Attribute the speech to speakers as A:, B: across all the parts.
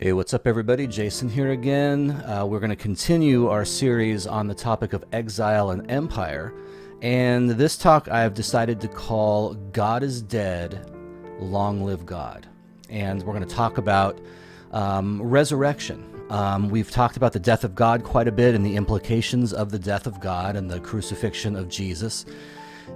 A: Hey, what's up, everybody? Jason here again. We're going to continue our series on the topic of exile and empire. And this talk I've decided to call God is Dead, Long Live God. And we're going to talk about resurrection. We've talked about the death of God quite a bit and the implications of the death of God and the crucifixion of Jesus.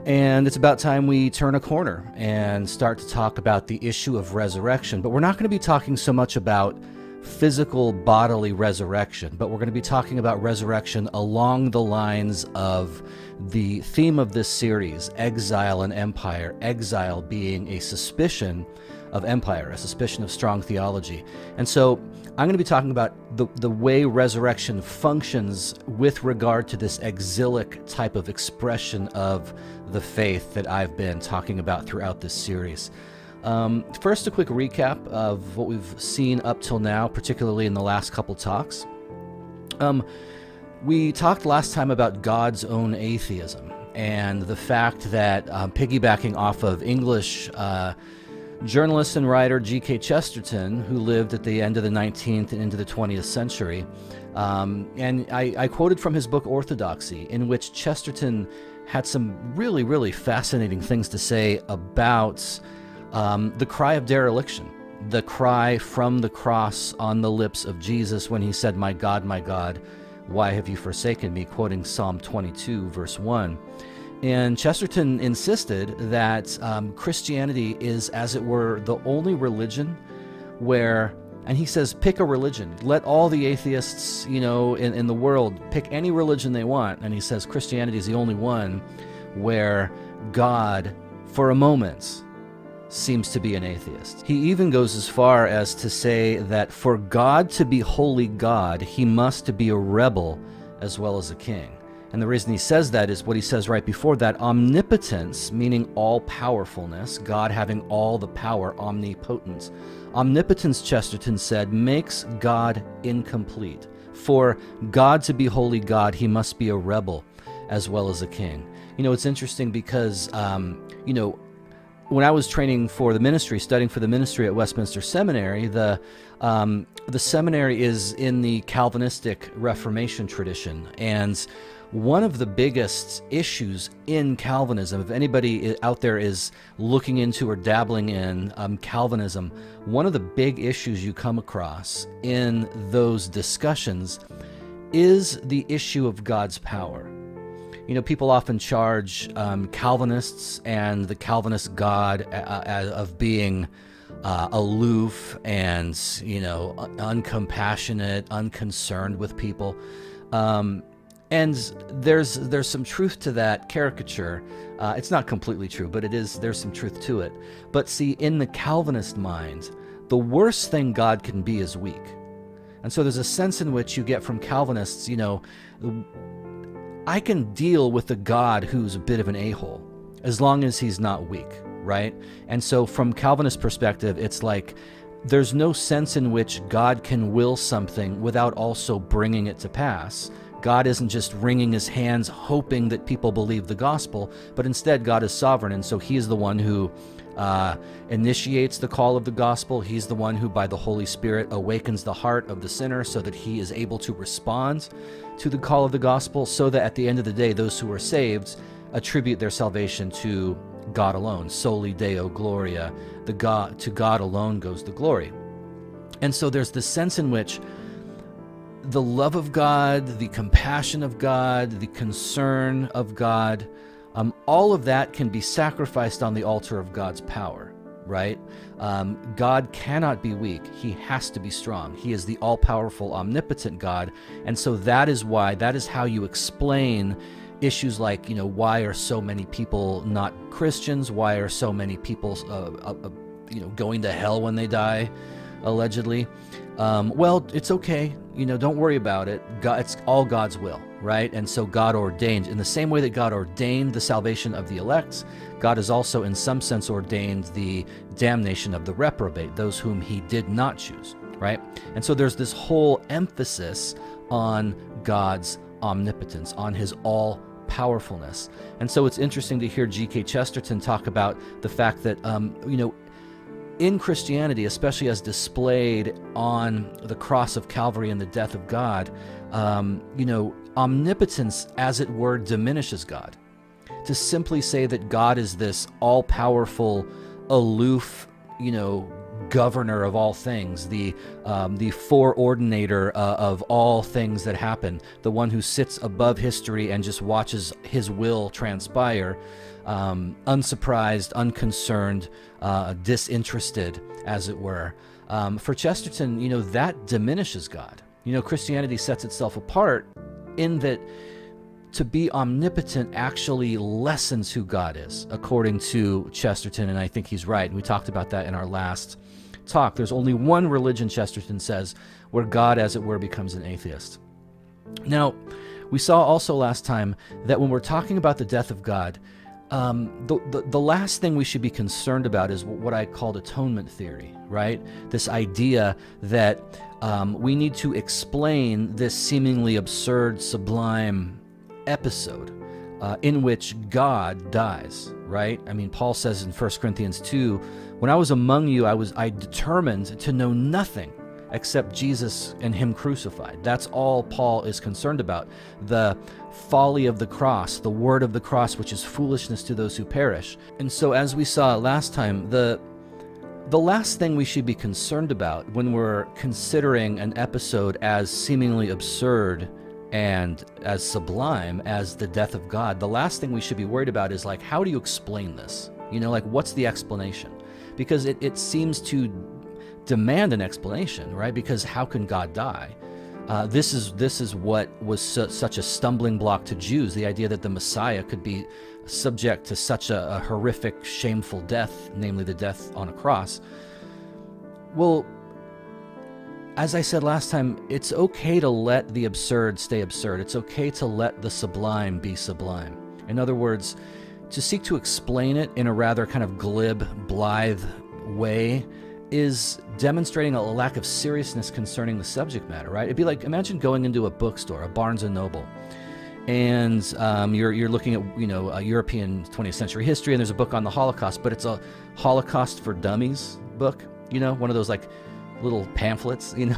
A: And it's about time we turn a corner and start to talk about the issue of resurrection. But we're not going to be talking so much about physical bodily resurrection, but we're going to be talking about resurrection along the lines of the theme of this series, Exile and Empire. Exile being a suspicion of empire, a suspicion of strong theology. And so I'm going to be talking about the way resurrection functions with regard to this exilic type of expression of the faith that I've been talking about throughout this series. First, a quick recap of what we've seen up till now, particularly in the last couple talks. We talked last time about God's own atheism and the fact that, piggybacking off of English journalist and writer G.K. Chesterton, who lived at the end of the 19th and into the 20th century. And I quoted from his book Orthodoxy, in which Chesterton had some really, really fascinating things to say about the cry of dereliction, the cry from the cross on the lips of Jesus when he said, my God, why have you forsaken me?" quoting Psalm 22, verse 1. And Chesterton insisted that Christianity is, as it were, the only religion where, and he says, pick a religion. Let all the atheists, in the world pick any religion they want. And he says Christianity is the only one where God, for a moment, seems to be an atheist. He even goes as far as to say that for God to be holy God, he must be a rebel as well as a king. And the reason he says that is what he says right before that: omnipotence, meaning all-powerfulness, God having all the power, omnipotent. Omnipotence, Chesterton said, makes God incomplete. For God to be holy God, he must be a rebel as well as a king. It's interesting because, when I was training for the ministry, studying for the ministry at Westminster Seminary, the seminary is in the Calvinistic Reformation tradition. And one of the biggest issues in Calvinism, if anybody out there is looking into or dabbling in Calvinism, one of the big issues you come across in those discussions is the issue of God's power. People often charge Calvinists and the Calvinist God of being aloof and, uncompassionate, unconcerned with people. And there's some truth to that caricature. It's not completely true, but there's some truth to it. But see, in the Calvinist mind, the worst thing God can be is weak. And so there's a sense in which you get from Calvinists, I can deal with a God who's a bit of an a-hole as long as he's not weak, right? And so from Calvinist perspective, it's like there's no sense in which God can will something without also bringing it to pass. God isn't just wringing his hands hoping that people believe the gospel, but instead God is sovereign, and so he is the one who initiates the call of the gospel. He's the one who, by the Holy Spirit, awakens the heart of the sinner so that he is able to respond to the call of the gospel, so that at the end of the day, those who are saved attribute their salvation to God alone. Soli Deo Gloria. To God alone goes the glory. And so there's this sense in which the love of God, the compassion of God, the concern of God, all of that can be sacrificed on the altar of God's power, right? God cannot be weak. He has to be strong. He is the all-powerful, omnipotent God. And so that is how you explain issues like, why are so many people not Christians? Why are so many people, going to hell when they die, allegedly? Well, it's okay. Don't worry about it. It's all God's will, right? And so God ordained, in the same way that God ordained the salvation of the elect, God has also in some sense ordained the damnation of the reprobate, those whom he did not choose, right? And so there's this whole emphasis on God's omnipotence, on his all-powerfulness. And so it's interesting to hear G.K. Chesterton talk about the fact that, in Christianity, especially as displayed on the cross of Calvary and the death of God, omnipotence, as it were, diminishes God. To simply say that God is this all-powerful, aloof, governor of all things, the foreordinator of all things that happen, the one who sits above history and just watches his will transpire, unsurprised, unconcerned, disinterested, as it were. For Chesterton, that diminishes God. Christianity sets itself apart in that to be omnipotent actually lessens who God is, according to Chesterton, and I think he's right. And we talked about that in our last talk. There's only one religion, Chesterton says, where God, as it were, becomes an atheist. Now, we saw also last time that when we're talking about the death of God, the last thing we should be concerned about is what I called atonement theory, right? This idea that we need to explain this seemingly absurd, sublime episode in which God dies, right? I mean, Paul says in 1 Corinthians 2, when I was among you, I determined to know nothing except Jesus and him crucified. That's all Paul is concerned about. The folly of the cross, the word of the cross, which is foolishness to those who perish. And so as we saw last time, the last thing we should be concerned about when we're considering an episode as seemingly absurd and as sublime as the death of God, the last thing we should be worried about is like, how do you explain this? What's the explanation? Because it seems to demand an explanation, right? Because how can God die? This is what was such a stumbling block to Jews, the idea that the Messiah could be subject to such a horrific, shameful death, namely the death on a cross. Well, as I said last time, it's okay to let the absurd stay absurd. It's okay to let the sublime be sublime. In other words, to seek to explain it in a rather kind of glib, blithe way is demonstrating a lack of seriousness concerning the subject matter, right? It'd be like, imagine going into a bookstore, a Barnes & Noble, and you're looking at, a European 20th century history, and there's a book on the Holocaust, but it's a Holocaust for Dummies book, one of those like little pamphlets, Can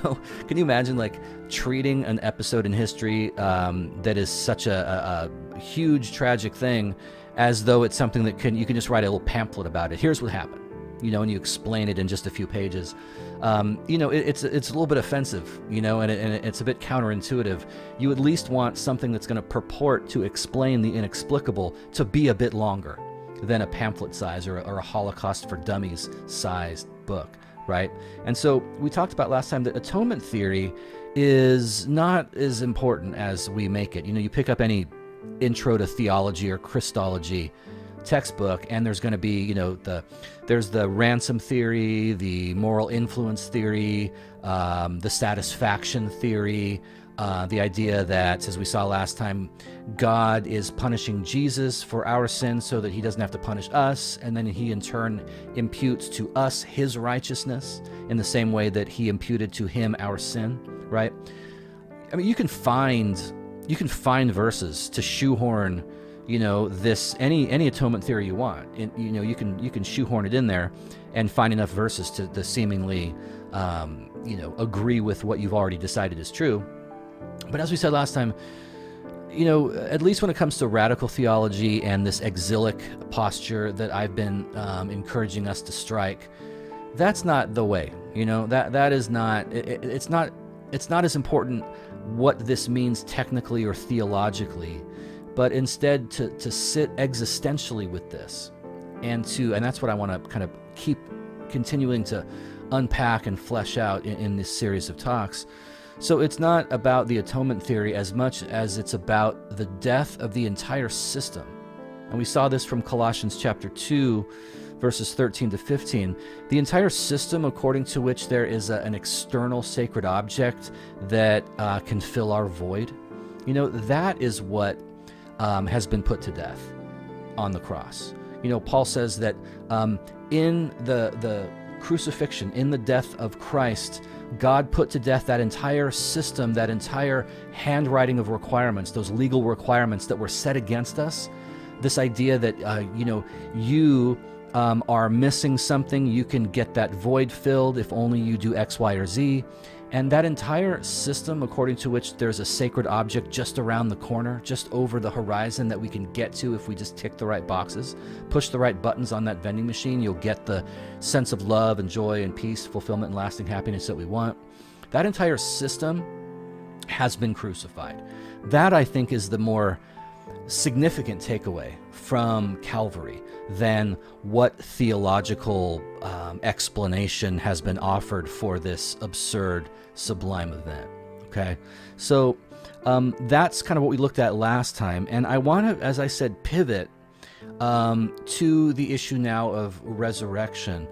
A: you imagine like treating an episode in history that is such a huge, tragic thing as though it's something that you can just write a little pamphlet about it. Here's what happened. And you explain it in just a few pages. It's a little bit offensive, and it's a bit counterintuitive. You at least want something that's going to purport to explain the inexplicable to be a bit longer than a pamphlet size or a Holocaust for Dummies sized book, right? And so we talked about last time that atonement theory is not as important as we make it. You pick up any intro to theology or Christology textbook, and there's going to be, there's the ransom theory, the moral influence theory, the satisfaction theory, the idea that, as we saw last time, God is punishing Jesus for our sins so that he doesn't have to punish us, and then he in turn imputes to us his righteousness in the same way that he imputed to him our sin, right? I mean, you can find verses to shoehorn this any atonement theory you want. You can shoehorn it in there and find enough verses to seemingly agree with what you've already decided is true. But as we said last time, at least when it comes to radical theology and this exilic posture that I've been encouraging us to strike, that's not the way. That is not. It's not as important what this means technically or theologically, but instead to sit existentially with this, and that's what I want to kind of keep continuing to unpack and flesh out in this series of talks. So it's not about the atonement theory as much as it's about the death of the entire system. And we saw this from Colossians chapter 2, verses 13 to 15. The entire system according to which there is an external sacred object that can fill our void, that is what has been put to death on the cross. Paul says that in the crucifixion, in the death of Christ, God put to death that entire system, that entire handwriting of requirements, those legal requirements that were set against us. This idea that, you are missing something, you can get that void filled if only you do X, Y, or Z. And that entire system, according to which there's a sacred object just around the corner, just over the horizon that we can get to if we just tick the right boxes, push the right buttons on that vending machine, you'll get the sense of love and joy and peace, fulfillment, and lasting happiness that we want. That entire system has been crucified. That, I think, is the more significant takeaway from Calvary than what theological explanation has been offered for this absurd, sublime event. Okay, so that's kind of what we looked at last time, and I want to, as I said, pivot to the issue now of resurrection.